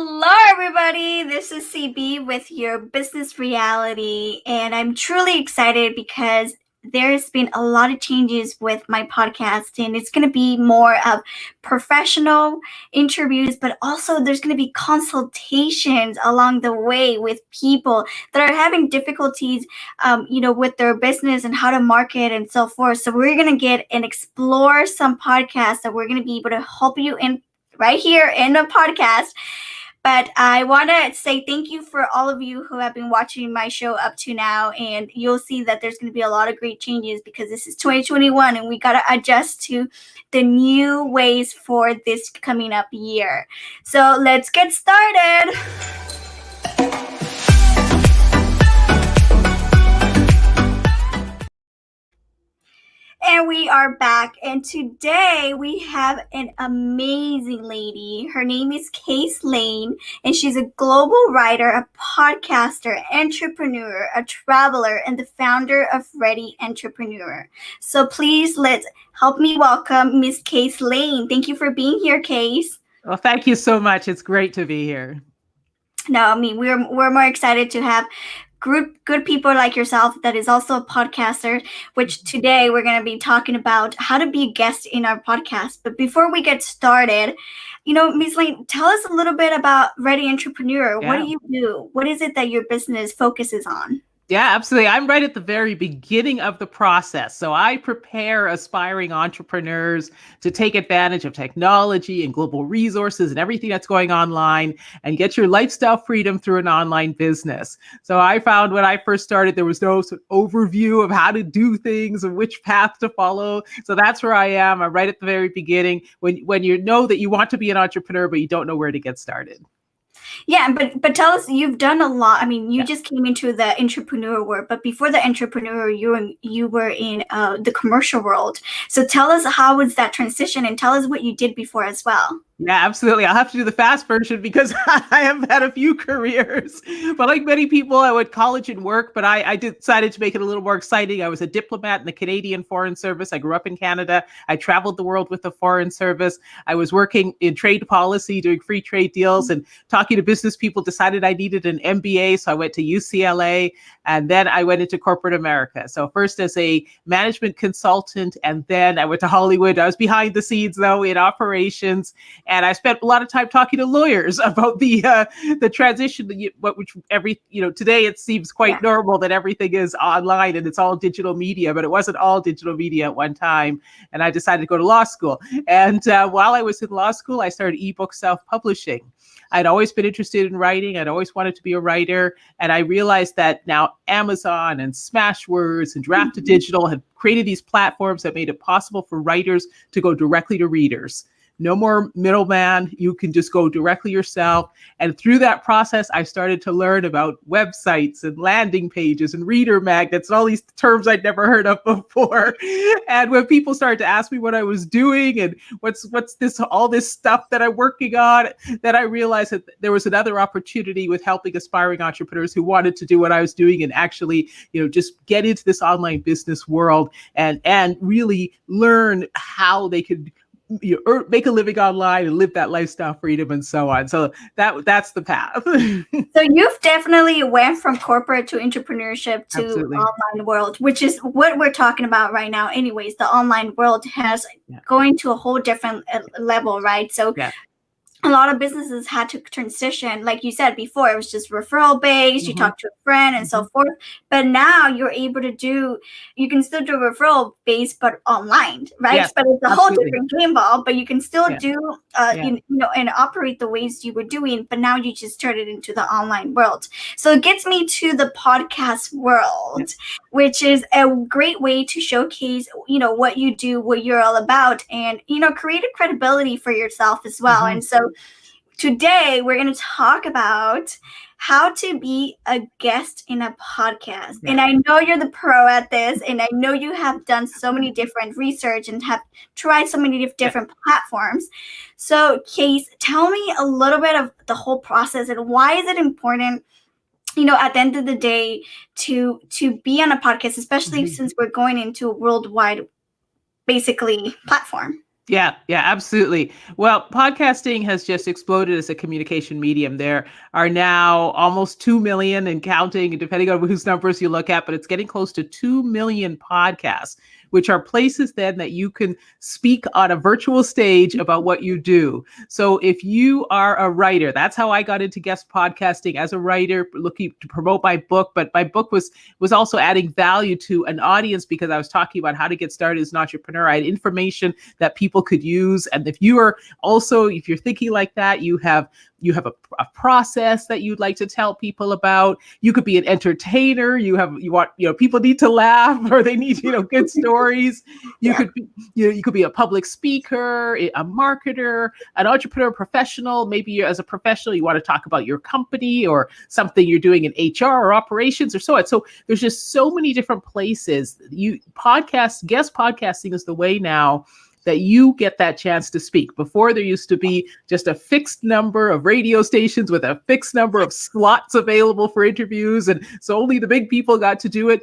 Hello, everybody. This is CB with your business reality, and I'm truly excited because there's been a lot of changes with my podcast, and it's going to be more of professional interviews, but also there's going to be consultations along the way with people that are having difficulties, with their business and how to market and so forth. So we're going to get and explore some podcasts that we're going to be able to help you in right here in the podcast. But I want to say thank you for all of you who have been watching my show up to now. And you'll see that there's going to be a lot of great changes because this is 2021 and we got to adjust to the new ways for this coming up year. So let's get started. And we are back, and today we have an amazing lady. Her name is Case Lane, and she's a global writer, a podcaster, entrepreneur, a traveler, and the founder of Ready Entrepreneur. So please let's help me welcome Miss Case Lane. Thank you for being here, Case. Well, thank you so much. It's great to be here. No, I mean, we're more excited to have good people like yourself that is also a podcaster, which today we're going to be talking about how to be a guest in our podcast. But before we get started, Ms. Lane, tell us a little bit about Ready Entrepreneur. Yeah. What do you do? What is it that your business focuses on? Yeah, absolutely. I'm right at the very beginning of the process. So I prepare aspiring entrepreneurs to take advantage of technology and global resources and everything that's going online and get your lifestyle freedom through an online business. So I found when I first started, there was no sort of overview of how to do things and which path to follow. So that's where I am. I'm right at the very beginning when you know that you want to be an entrepreneur, but you don't know where to get started. Yeah, but tell us, you've done a lot. I mean, you just came into the entrepreneur world, but before the entrepreneur, you were in the commercial world. So tell us, how was that transition, and tell us what you did before as well. Yeah, absolutely. I'll have to do the fast version because I have had a few careers. But like many people, I went to college and work, but I decided to make it a little more exciting. I was a diplomat in the Canadian Foreign Service. I grew up in Canada. I traveled the world with the Foreign Service. I was working in trade policy, doing free trade deals and talking to business people, decided I needed an MBA. So I went to UCLA and then I went into corporate America. So first as a management consultant, and then I went to Hollywood. I was behind the scenes though in operations. And I spent a lot of time talking to lawyers about the transition, today it seems quite normal that everything is online and it's all digital media, but it wasn't all digital media at one time. And I decided to go to law school. And while I was in law school, I started ebook self-publishing. I'd always been interested in writing. I'd always wanted to be a writer. And I realized that now Amazon and Smashwords and Draft2Digital had created these platforms that made it possible for writers to go directly to readers. No more middleman. You can just go directly yourself. And through that process, I started to learn about websites and landing pages and reader magnets and all these terms I'd never heard of before. And when people started to ask me what I was doing and what's this, all this stuff that I'm working on, then I realized that there was another opportunity with helping aspiring entrepreneurs who wanted to do what I was doing and actually, just get into this online business world and really learn how they could make a living online and live that lifestyle freedom and so on. So that's the path. So you've definitely went from corporate to entrepreneurship to Absolutely. Online world, which is what we're talking about right now. Anyways, the online world has going to a whole different level, right? So a lot of businesses had to transition. Like you said before, it was just referral based. You talk to a friend and so forth. But now you're able to you can still do referral based, but online, right? Yes, but it's a absolutely. whole different game ball, but you can still do, and operate the ways you were doing, but now you just turn it into the online world. So it gets me to the podcast world, which is a great way to showcase, what you do, what you're all about, and, create a credibility for yourself as well. And so today we're going to talk about how to be a guest in a podcast. And I know you're the pro at this, and I know you have done so many different research and have tried so many different platforms. So Case, tell me a little bit of the whole process and why is it important, at the end of the day, to be on a podcast, especially since we're going into a worldwide, basically, platform. Yeah, absolutely. Well, podcasting has just exploded as a communication medium. There are now almost 2 million and counting, depending on whose numbers you look at, but it's getting close to 2 million podcasts, which are places then that you can speak on a virtual stage about what you do. So if you are a writer, that's how I got into guest podcasting as a writer, looking to promote my book. But my book was also adding value to an audience because I was talking about how to get started as an entrepreneur. I had information that people could use. And if you're thinking like that, you have a process that you'd like to tell people about. You could be an entertainer. People need to laugh or they need, good stories. You could be, you could be a public speaker, a marketer, an entrepreneur, professional. Maybe you, as a professional, you want to talk about your company or something you're doing in HR or operations or so on. So there's just so many different places. Guest podcasting is the way now that you get that chance to speak. Before, there used to be just a fixed number of radio stations with a fixed number of slots available for interviews, and so only the big people got to do it.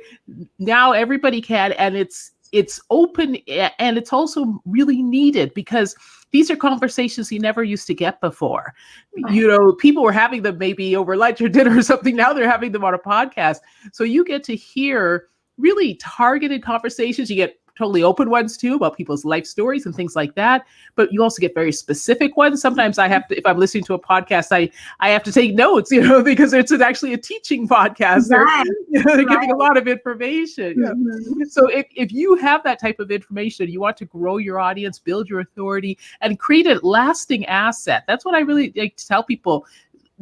Now everybody can, and it's open, and it's also really needed because these are conversations you never used to get before. Right. People were having them maybe over lunch or dinner or something. Now they're having them on a podcast. So you get to hear really targeted conversations. You get totally open ones too about people's life stories and things like that. But you also get very specific ones. Sometimes I have to, if I'm listening to a podcast, I have to take notes, because it's actually a teaching podcast. Right. They're giving a lot of information. Mm-hmm. So if you have that type of information, you want to grow your audience, build your authority, and create a lasting asset. That's what I really like to tell people.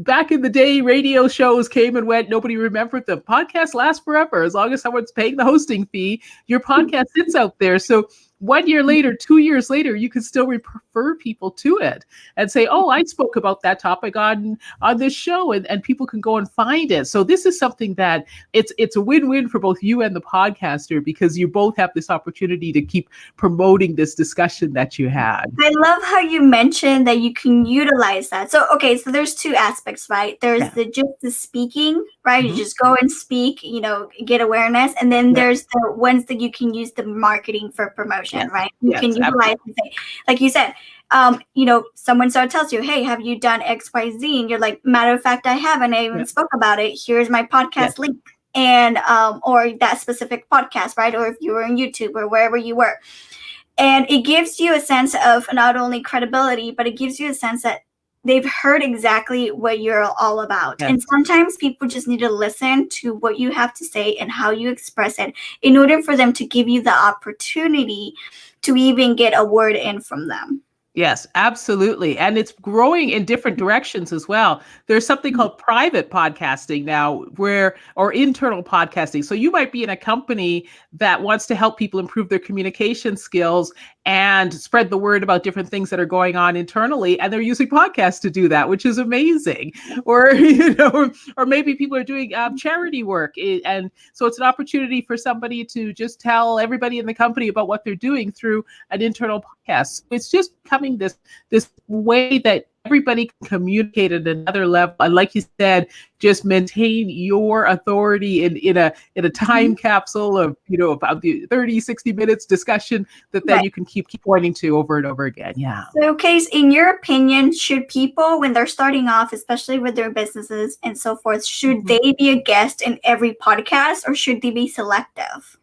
Back in the day, radio shows came and went. Nobody remembered them. Podcasts last forever. As long as someone's paying the hosting fee, your podcast sits out there. So 1 year later, 2 years later, you can still refer people to it and say, oh, I spoke about that topic on this show, and people can go and find it. So this is something that it's a win-win for both you and the podcaster, because you both have this opportunity to keep promoting this discussion that you had. I love how you mentioned that you can utilize that. So, okay, so there's two aspects, right? There's just the speaking, right? Mm-hmm. You just go and speak, get awareness. And then there's the ones that you can use the marketing for promotion. Right? You can utilize and say, like you said, someone tells you, hey, have you done X, Y, Z? And you're like, matter of fact, I haven't. I even spoke about it. Here's my podcast link. And, or that specific podcast, right? Or if you were on YouTube or wherever you were. And it gives you a sense of not only credibility, but it gives you a sense that they've heard exactly what you're all about. Yes. And sometimes people just need to listen to what you have to say and how you express it in order for them to give you the opportunity to even get a word in from them. Yes, absolutely. And it's growing in different directions as well. There's something called private podcasting now, or internal podcasting. So you might be in a company that wants to help people improve their communication skills and spread the word about different things that are going on internally. And they're using podcasts to do that, which is amazing. Or, or maybe people are doing charity work. And so it's an opportunity for somebody to just tell everybody in the company about what they're doing through an internal podcast. It's just becoming this way that everybody can communicate at another level. And like you said, just maintain your authority in a time capsule of, about the 30, 60 minutes discussion that then you can keep pointing to over and over again. Yeah. So, Case, in your opinion, should people, when they're starting off, especially with their businesses and so forth, should they be a guest in every podcast, or should they be selective?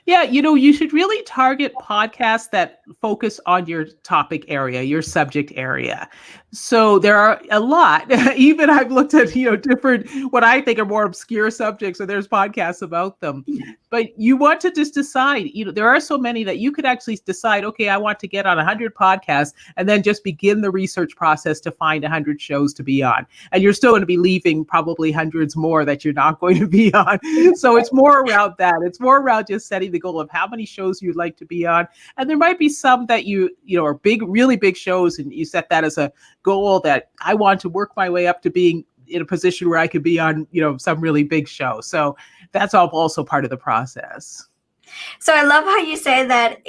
Yeah, you should really target podcasts that focus on your topic area, your subject area. So there are a lot. Even I've looked at, different, what I think are more obscure subjects, and there's podcasts about them. But you want to just decide, there are so many that you could actually decide, okay, I want to get on 100 podcasts, and then just begin the research process to find 100 shows to be on. And you're still going to be leaving probably hundreds more that you're not going to be on. So it's more around that. It's more around just setting the goal of how many shows you'd like to be on. And there might be some that you are big, really big shows, and you set that as a goal that I want to work my way up to being in a position where I could be on, some really big show. So that's all also part of the process. So I love how you say that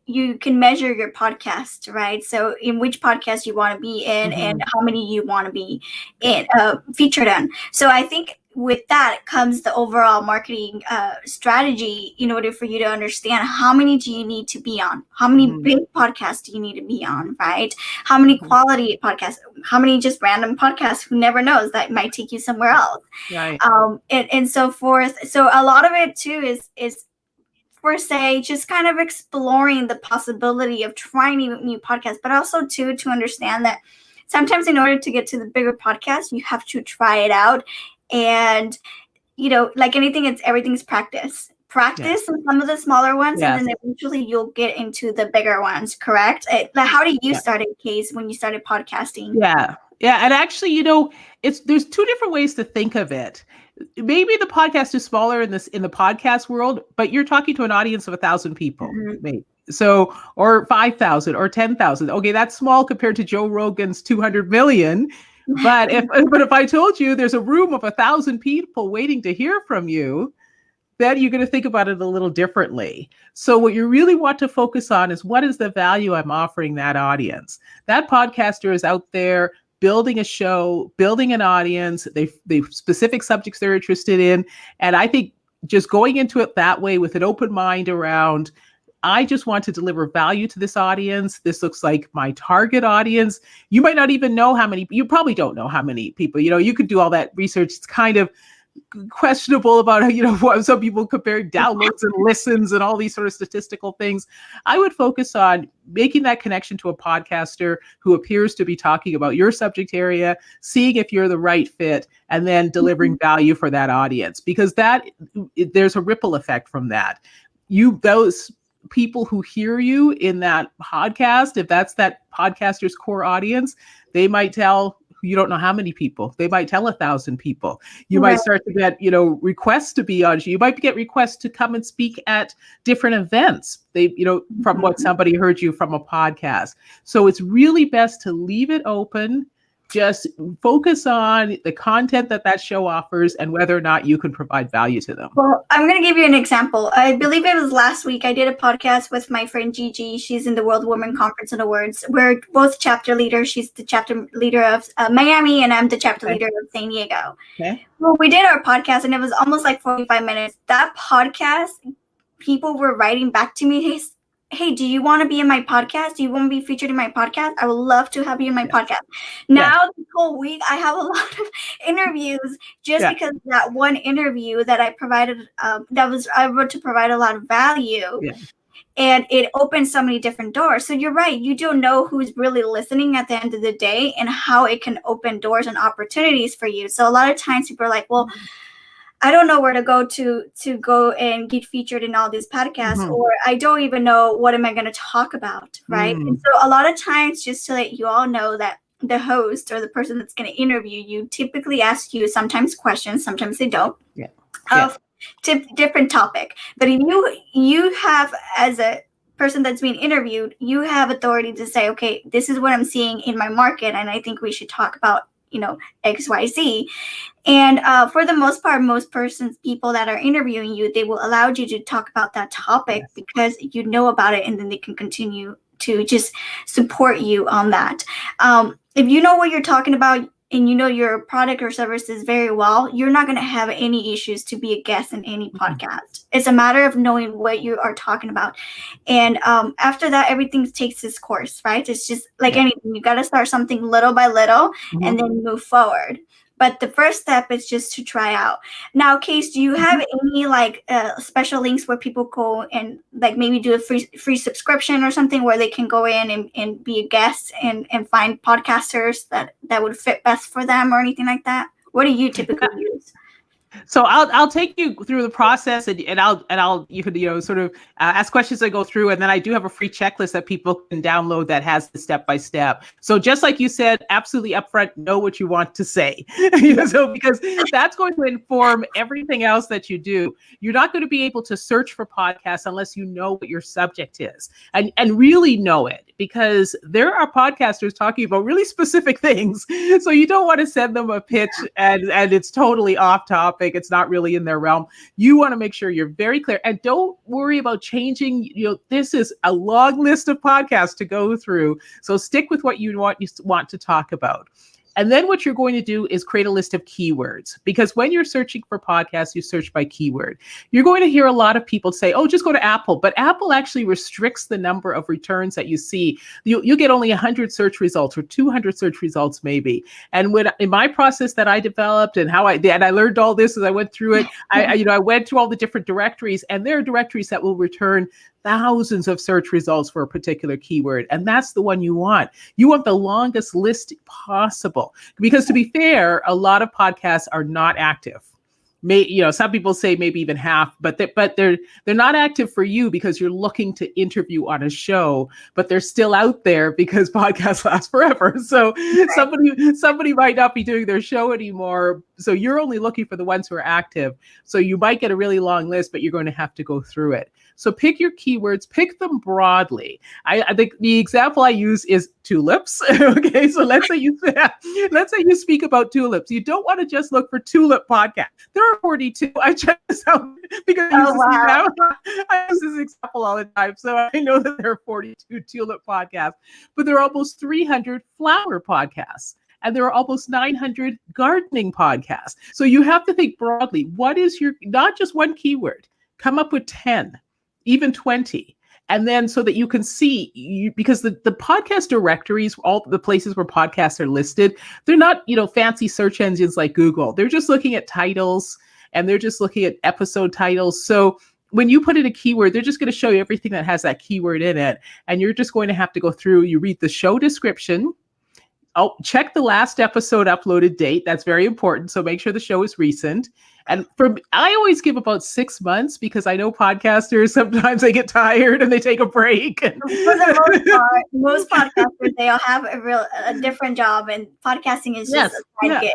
you can measure your podcast, right? So in which podcast you want to be in and how many you want to be in featured on. So I think with that comes the overall marketing strategy in order for you to understand how many do you need to be on, how many big podcasts do you need to be on, right? How many quality podcasts, how many just random podcasts, who never knows, that might take you somewhere else, Right. and so forth. So a lot of it too is for, say, just kind of exploring the possibility of trying new podcasts, but also too to understand that sometimes in order to get to the bigger podcast, you have to try it out. And, like anything, everything's practice. Practice on some of the smaller ones, Yes. and then eventually you'll get into the bigger ones, correct? Like, how did you start a case when you started podcasting? Yeah. And actually, there's two different ways to think of it. Maybe the podcast is smaller in the podcast world, but you're talking to an audience of 1,000 people, maybe. So, or 5,000 or 10,000. Okay, that's small compared to Joe Rogan's 200 million. But if I told you there's a room of 1,000 people waiting to hear from you, then you're going to think about it a little differently. So what you really want to focus on is, what is the value I'm offering that audience? That podcaster is out there building a show, building an audience, they specific subjects they're interested in. And I think just going into it that way with an open mind around, I just want to deliver value to this audience. This looks like my target audience. You might not even know you probably don't know how many people, you could do all that research. It's kind of questionable about what some people compare downloads and listens and all these sort of statistical things. I would focus on making that connection to a podcaster who appears to be talking about your subject area, seeing if you're the right fit, and then delivering value for that audience, because there's a ripple effect from that. Those people who hear you in that podcast, if that's that podcaster's core audience, they might tell, you don't know how many people, they might tell 1,000 people. You might start to get, requests to be on. You might get requests to come and speak at different events. From what somebody heard you from a podcast. So it's really best to leave it open. Just focus on the content that show offers and whether or not you can provide value to them. Well, I'm going to give you an example. I believe it was last week. I did a podcast with my friend Gigi. She's in the World Women Conference and Awards. We're both chapter leaders. She's the chapter leader of Miami, and I'm the chapter leader of San Diego. Okay. Well, we did our podcast, and it was almost like 45 minutes. That podcast, people were writing back to me, hey, do you want to be in my podcast? Do you want to be featured in my podcast? I would love to have you in my podcast. Now, this whole week, I have a lot of interviews just because of that one interview that I provided, I wrote to provide a lot of value. Yeah. And it opens so many different doors. So you're right. You don't know who's really listening at the end of the day and how it can open doors and opportunities for you. So a lot of times people are like, well, I don't know where to go and get featured in all these podcasts, or I don't even know what am I going to talk about, right? And so a lot of times, just to let you all know, that the host or the person that's going to interview you typically asks you sometimes questions, sometimes they don't, of different topic. But if you have, as a person that's being interviewed, you have authority to say, okay, this is what I'm seeing in my market, and I think we should talk about XYZ. And for the most part, people that are interviewing you, they will allow you to talk about that topic because you know about it, and then they can continue to just support you on that. If you know what you're talking about and you know your product or services very well, you're not going to have any issues to be a guest in any podcast. It's a matter of knowing what you are talking about. And after that, everything takes its course, right? It's just like anything. You got to start something little by little and then move forward. But the first step is just to try out. Now, Case, do you have any special links where people go and maybe do a free subscription or something where they can go in and be a guest and find podcasters that would fit best for them or anything like that? What do you typically use? So I'll take you through the process, and you could sort of ask questions I go through, and then I do have a free checklist that people can download that has the step by step. So just like you said, absolutely upfront, know what you want to say. So because that's going to inform everything else that you do. You're not going to be able to search for podcasts unless you know what your subject is and really know it, because there are podcasters talking about really specific things. So you don't want to send them a pitch and it's totally off topic. It's not really in their realm. You want to make sure you're very clear, and don't worry about changing. This is a long list of podcasts to go through. So stick with what you want to talk about. And then what you're going to do is create a list of keywords, because when you're searching for podcasts, you search by keyword. You're going to hear a lot of people say, oh, just go to Apple. But Apple actually restricts the number of returns that you see. You get only 100 search results or 200 search results maybe. And when in my process that I developed and how I did, and I learned all this as I went through it, I went through all the different directories, and there are directories that will return thousands of search results for a particular keyword. And that's the one you want. You want the longest list possible, because to be fair, a lot of podcasts are not active. Some people say maybe even half, but they're not active for you because you're looking to interview on a show, but they're still out there because podcasts last forever. So somebody might not be doing their show anymore. So you're only looking for the ones who are active. So you might get a really long list, but you're going to have to go through it. So pick your keywords, pick them broadly. I think the example I use is tulips. Okay, so let's say you speak about tulips. You don't want to just look for tulip podcasts. There are 42. I checked this out because I use this example all the time. So I know that there are 42 tulip podcasts, but there are almost 300 flower podcasts. And there are almost 900 gardening podcasts. So you have to think broadly. What is not just one keyword, come up with 10, even 20. And then so that you can see, because the podcast directories, all the places where podcasts are listed, they're not, fancy search engines like Google. They're just looking at titles, and they're just looking at episode titles. So when you put in a keyword, they're just going to show you everything that has that keyword in it. And you're just going to have to go through, you read the show description. Oh, check the last episode uploaded date. That's very important. So make sure the show is recent. And I always give about 6 months, because I know podcasters, sometimes they get tired and they take a break. For the most part, most podcasters, they all have a different job, and podcasting is just a side gig.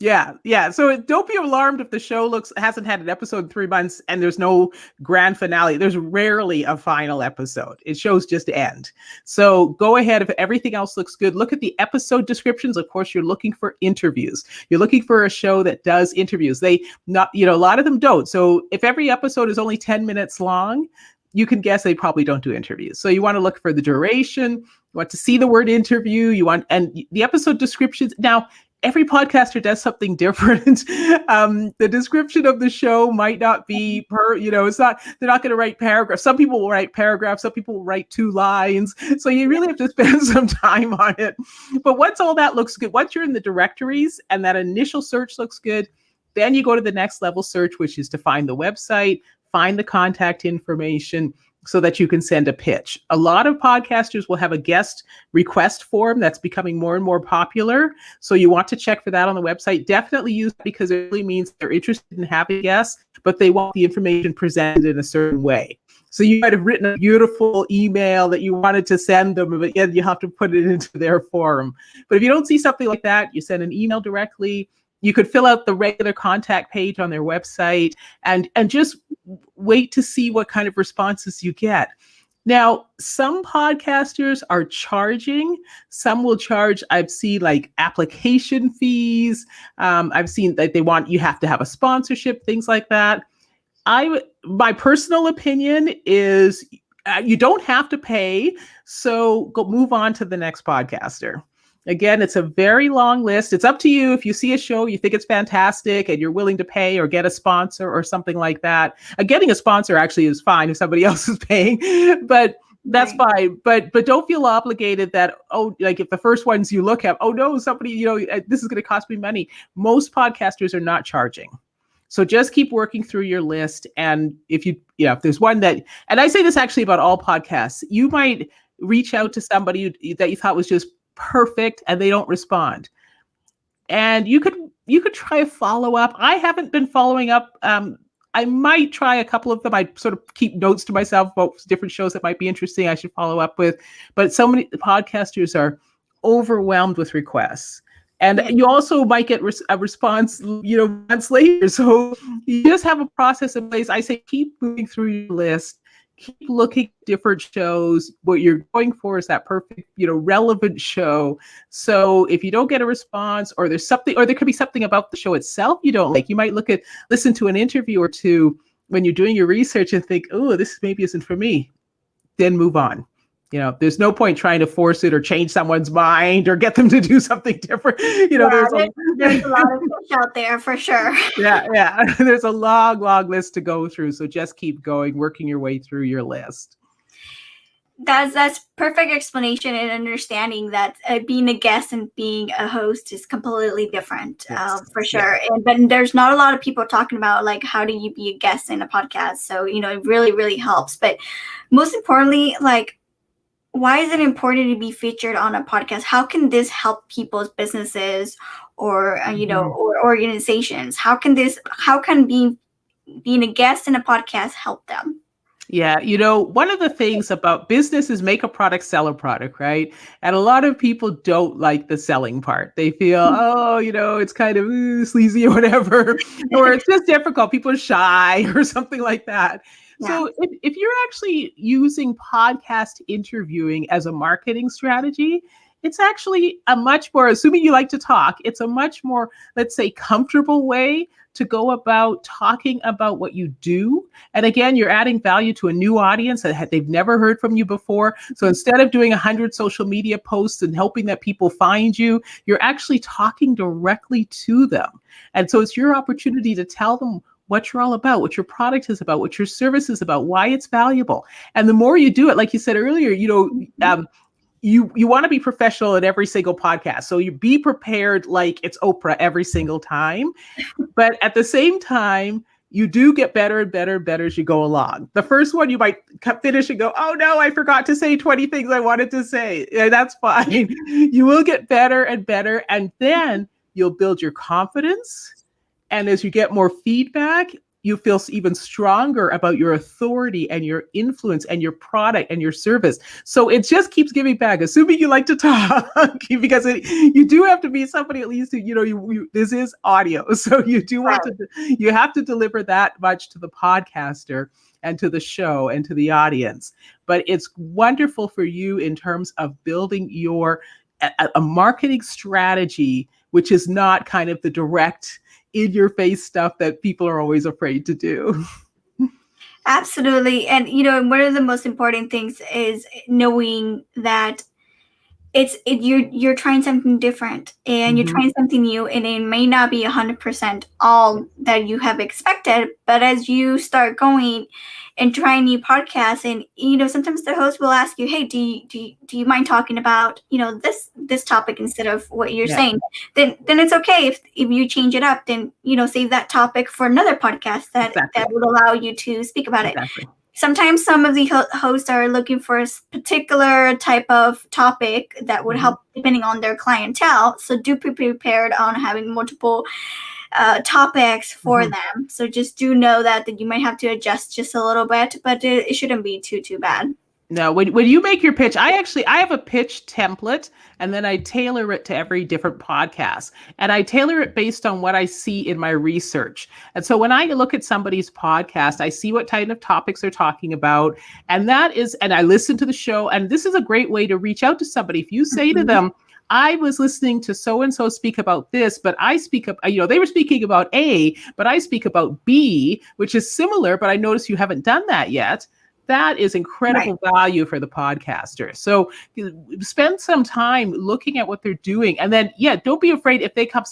Yeah. So don't be alarmed if the show hasn't had an episode in 3 months and there's no grand finale. There's rarely a final episode. Shows just end. So go ahead. If everything else looks good, look at the episode descriptions. Of course, you're looking for interviews. You're looking for a show that does interviews. A lot of them don't. So if every episode is only 10 minutes long, you can guess they probably don't do interviews. So you want to look for the duration. You want to see the word interview. And the episode descriptions. Now, every podcaster does something different. The description of the show might not be it's not, they're not going to write paragraphs. Some people will write paragraphs. Some people will write 2 lines. So you really have to spend some time on it. But once all that looks good, once you're in the directories and that initial search looks good, then you go to the next level search, which is to find the website, find the contact information, so that you can send a pitch. A lot of podcasters will have a guest request form that's becoming more and more popular. So you want to check for that on the website. Definitely use it, because it really means they're interested in having guests, but they want the information presented in a certain way. So you might have written a beautiful email that you wanted to send them, but yet you have to put it into their forum. But if you don't see something like that, you send an email directly. You could fill out the regular contact page on their website and just wait to see what kind of responses you get. Now, some podcasters are charging. Some will charge, I've seen like application fees. I've seen that you have to have a sponsorship, things like that. My personal opinion is you don't have to pay. So go move on to the next podcaster. Again, it's a very long list. It's up to you. If you see a show, you think it's fantastic and you're willing to pay or get a sponsor or something like that. Getting a sponsor actually is fine if somebody else is paying, but that's fine. But don't feel obligated that, like if the first ones you look at, oh no, somebody, this is going to cost me money. Most podcasters are not charging. So just keep working through your list. And if if there's one that, and I say this actually about all podcasts, you might reach out to somebody that you thought was just perfect and they don't respond. And you could try a follow-up. I haven't been following up. I might try a couple of them. I sort of keep notes to myself about different shows that might be interesting I should follow up with. But so many podcasters are overwhelmed with requests. And you also might get a response, months later. So you just have a process in place. I say keep moving through your list. Keep looking at different shows. What you're going for is that perfect, relevant show. So if you don't get a response, or there's something, or there could be something about the show itself you don't like, you might listen to an interview or two when you're doing your research and think, oh, this maybe isn't for me. Then move on. There's no point trying to force it or change someone's mind or get them to do something different. Yeah, there's a lot of fish out there for sure. Yeah. There's a long, long list to go through. So just keep going, working your way through your list. That's perfect explanation and understanding that being a guest and being a host is completely different. Yes. For sure. Yeah. But there's not a lot of people talking about like how do you be a guest in a podcast. So it really, really helps. But most importantly, like, why is it important to be featured on a podcast? How can this help people's businesses or or organizations? How can being a guest in a podcast help them? Yeah, one of the things about business is make a product, sell a product, right? And a lot of people don't like the selling part. They feel, it's kind of sleazy or whatever, or it's just difficult. People are shy or something like that. Yeah. So if you're actually using podcast interviewing as a marketing strategy, it's actually a much more, assuming you like to talk, it's a much more, let's say, comfortable way to go about talking about what you do. And again, you're adding value to a new audience that they've never heard from you before. So instead of doing 100 social media posts and hoping that people find you, you're actually talking directly to them. And so it's your opportunity to tell them what you're all about, what your product is about, what your service is about, why it's valuable. And the more you do it, like you said earlier, you want to be professional at every single podcast. So you be prepared like it's Oprah every single time. But at the same time, you do get better and better and better as you go along. The first one, you might finish and go, oh no, I forgot to say 20 things I wanted to say. Yeah, that's fine. You will get better and better. And then you'll build your confidence. And as you get more feedback, you feel even stronger about your authority and your influence and your product and your service. So it just keeps giving back, assuming you like to talk, because you do have to be somebody at least who, this is audio. So you do want you have to deliver that much to the podcaster and to the show and to the audience. But it's wonderful for you in terms of building a marketing strategy, which is not kind of the direct in your face stuff that people are always afraid to do. Absolutely. And one of the most important things is knowing that you're trying something different and you're trying something new, and it may not be 100% all that you have expected, but as you start going and trying new podcasts, and sometimes the host will ask you, hey, do you mind talking about this topic instead of what you're saying, then it's okay if you change it up, then save that topic for another podcast that would allow you to speak about it. Sometimes some of the hosts are looking for a particular type of topic that would help depending on their clientele. So do be prepared on having multiple topics for them. So just do know that you might have to adjust just a little bit, but it shouldn't be too bad. No, when you make your pitch, I have a pitch template, and then I tailor it to every different podcast. And I tailor it based on what I see in my research. And so when I look at somebody's podcast, I see what type of topics they're talking about. And I listen to the show. And this is a great way to reach out to somebody. If you say to them, I was listening to so-and-so speak about this, but I speak up, they were speaking about A, but I speak about B, which is similar, but I notice you haven't done that yet. That is incredible value for the podcaster. So spend some time looking at what they're doing. And then, don't be afraid if they come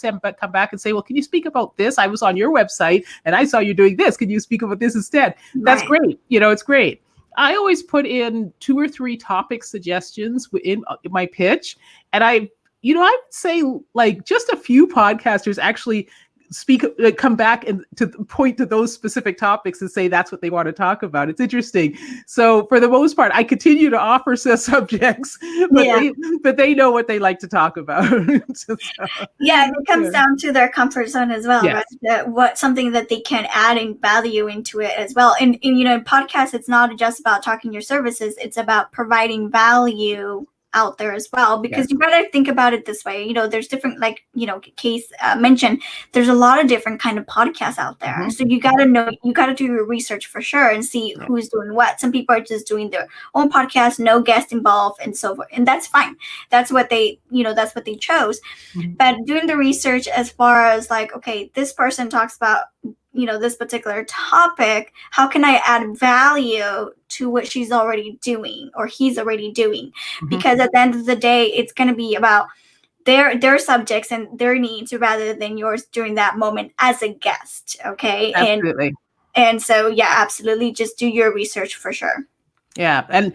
back and say, well, can you speak about this? I was on your website and I saw you doing this. Can you speak about this instead? That's great. It's great. I always put in 2 or 3 topic suggestions in my pitch. And I would say like just a few podcasters actually come back and to point to those specific topics and say that's what they want to talk about. It's interesting. So for the most part, I continue to offer subjects, but they know what they like to talk about. It comes down to their comfort zone as well, right? Something that they can add and value into it as well. And in podcasts, it's not just about talking your services; it's about providing value out there as well, because you gotta think about it this way. There's different, like Case mentioned, there's a lot of different kind of podcasts out there. So you gotta do your research for sure and see who's doing what. Some people are just doing their own podcast, no guest involved, and so forth, and that's fine. That's what they chose. But doing the research as far as like, okay, this person talks about this particular topic, how can I add value to what she's already doing or he's already doing? Because at the end of the day, it's going to be about their subjects and their needs rather than yours during that moment as a guest. Okay. Absolutely. And so, yeah, absolutely. Just do your research for sure. Yeah. And,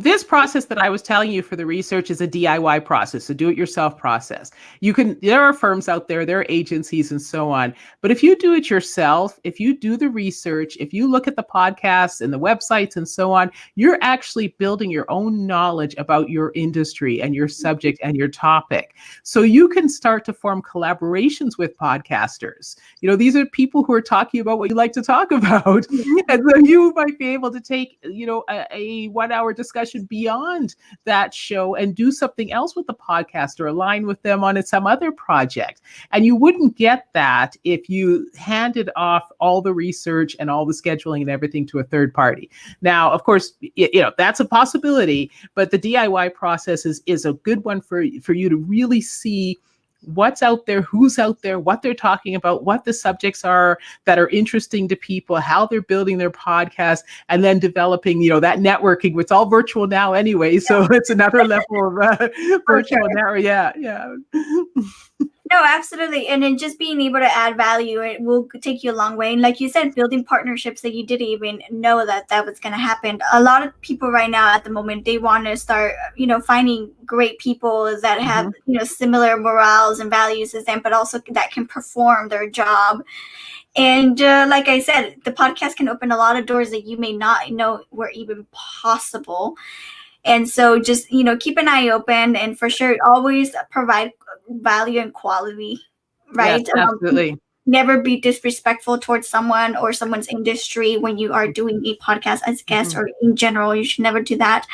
this process that I was telling you for the research is a DIY process, a do-it-yourself process. There are firms out there, there are agencies and so on. But if you do it yourself, if you do the research, if you look at the podcasts and the websites and so on, you're actually building your own knowledge about your industry and your subject and your topic. So you can start to form collaborations with podcasters. These are people who are talking about what you like to talk about. And so you might be able to take, a 1 hour discussion beyond that show and do something else with the podcast or align with them on some other project. And you wouldn't get that if you handed off all the research and all the scheduling and everything to a third party. Now, of course, that's a possibility, but the DIY process is a good one for you to really see what's out there, who's out there, what they're talking about, what the subjects are that are interesting to people, how they're building their podcast, and then developing, that networking, which is all virtual now anyway. Yeah. So it's another level of virtual now. Yeah. Yeah. No, absolutely. And then just being able to add value, it will take you a long way. And like you said, building partnerships that you didn't even know that was going to happen. A lot of people right now at the moment, they want to start, finding great people that have, similar morals and values as them, but also that can perform their job. And like I said, the podcast can open a lot of doors that you may not know were even possible. And so just, keep an eye open and for sure, always provide value and quality, right? Yes, absolutely. Never be disrespectful towards someone or someone's industry when you are doing a podcast as a guest or in general. You should never do that.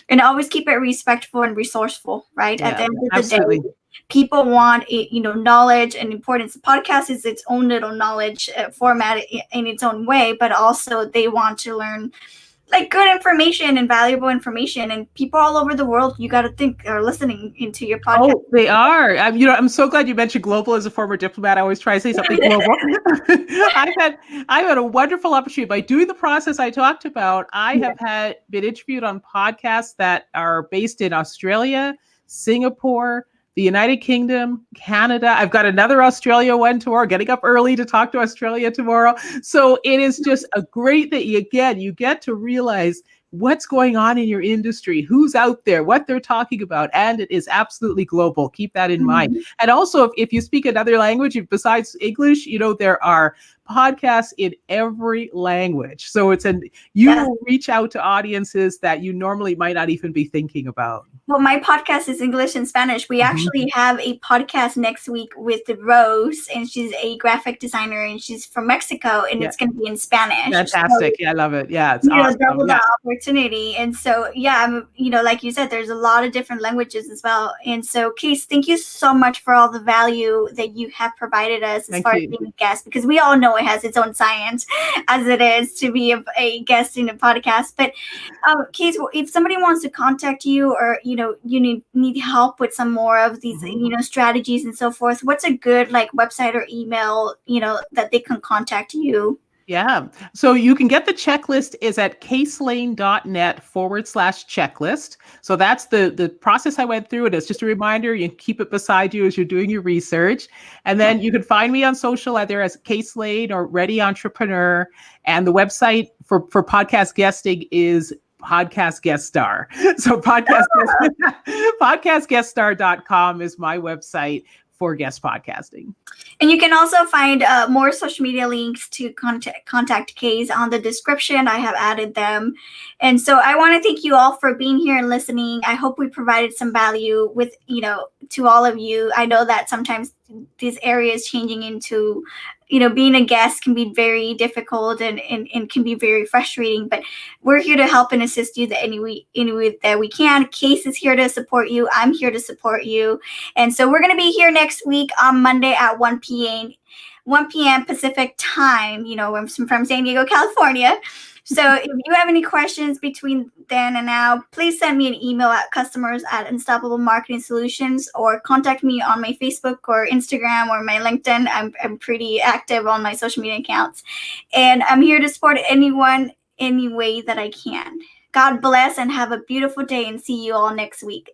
And always keep it respectful and resourceful, right? At the end of the day, people want knowledge and importance. The podcast is its own little knowledge format in its own way, but also they want to learn like good information and valuable information, and people all over the world, you got to think, are listening into your podcast. Oh, they are. I'm so glad you mentioned global. As a former diplomat, I always try to say something global. I've had a wonderful opportunity by doing the process I talked about. I have been interviewed on podcasts that are based in Australia, Singapore, the United Kingdom, Canada. I've got another Australia one tomorrow, getting up early to talk to Australia tomorrow. So it is just a great that you get to realize what's going on in your industry, who's out there, what they're talking about. And it is absolutely global. Keep that in mind. And also, if you speak another language besides English, there are podcasts in every language. So you will reach out to audiences that you normally might not even be thinking about. Well, my podcast is English and Spanish. We actually have a podcast next week with Rose, and she's a graphic designer, and she's from Mexico, and it's going to be in Spanish. Fantastic. So, I love it. Yeah, it's awesome. Double the opportunity. And so, like you said, there's a lot of different languages as well. And so, Case, thank you so much for all the value that you have provided us as far as being a guest, because we all know it has its own science as it is to be a guest in a podcast. But Case, if somebody wants to contact you or, you need help with some more of these, strategies and so forth, what's a good website or email, that they can contact you? Yeah. So you can get the checklist is at caselane.net/checklist. So that's the process I went through. It is just a reminder. You can keep it beside you as you're doing your research. And then you can find me on social either as Case Lane or Ready Entrepreneur. And the website for podcast guesting is Podcast Guest Star. So podcastgueststar.com is my website for guest podcasting. And you can also find more social media links to contact Case on the description. I have added them. And so I want to thank you all for being here and listening. I hope we provided some value with, to all of you. I know that sometimes these areas changing into, being a guest can be very difficult and can be very frustrating, but we're here to help and assist you any way that we can. Case is here to support you. I'm here to support you. And so we're going to be here next week on Monday at 1 p.m. 1 p.m. Pacific time. I'm from San Diego, California. So if you have any questions between then and now, please send me an email at customers@Unstoppable Marketing Solutions, or contact me on my Facebook or Instagram or my LinkedIn. I'm pretty active on my social media accounts. And I'm here to support anyone any way that I can. God bless and have a beautiful day, and see you all next week.